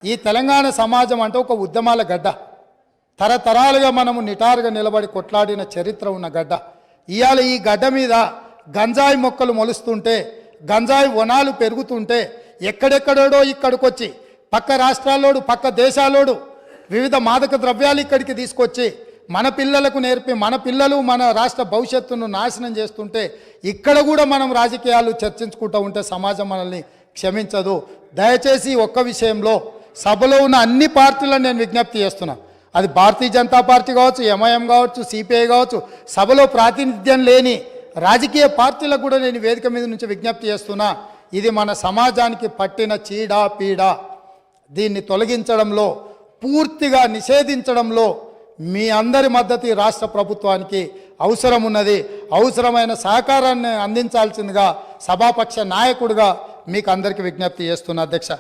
ఈ తెలంగాణ సమాజం అంటే ఒక ఉద్యమాల గడ్డ. తరతరాలుగా మనము నిటారుగా నిలబడి కొట్లాడిన చరిత్ర ఉన్న గడ్డ. ఇవాళ ఈ గడ్డ మీద గంజాయి మొక్కలు మొలుస్తుంటే, గంజాయి వనాలు పెరుగుతుంటే, ఎక్కడెక్కడోడో ఇక్కడికొచ్చి పక్క రాష్ట్రాల్లోడు పక్క దేశాల్లోడు వివిధ మాదక ద్రవ్యాలు ఇక్కడికి తీసుకొచ్చి మన పిల్లలకు నేర్పి మన పిల్లలు మన రాష్ట్ర భవిష్యత్తును నాశనం చేస్తుంటే, ఇక్కడ కూడా మనం రాజకీయాలు చర్చించుకుంటూ ఉంటే సమాజం మనల్ని క్షమించదు. దయచేసి ఒక్క విషయంలో సభలో ఉన్న అన్ని పార్టీలను నేను విజ్ఞప్తి చేస్తున్నా. అది భారతీయ జనతా పార్టీ కావచ్చు, ఎంఐఎం కావచ్చు, సిపిఐ కావచ్చు, సభలో ప్రాతినిధ్యం లేని రాజకీయ పార్టీలకు కూడా నేను వేదిక మీద నుంచి విజ్ఞప్తి చేస్తున్నా. ఇది మన సమాజానికి పట్టిన చీడ పీడ. దీన్ని తొలగించడంలో, పూర్తిగా నిషేధించడంలో మీ అందరి మద్దతు ఈ రాష్ట్ర ప్రభుత్వానికి అవసరం ఉన్నది. అవసరమైన సహకారాన్ని అందించాల్సిందిగా సభాపక్ష నాయకుడిగా మీకు అందరికీ విజ్ఞప్తి చేస్తున్నా అధ్యక్ష.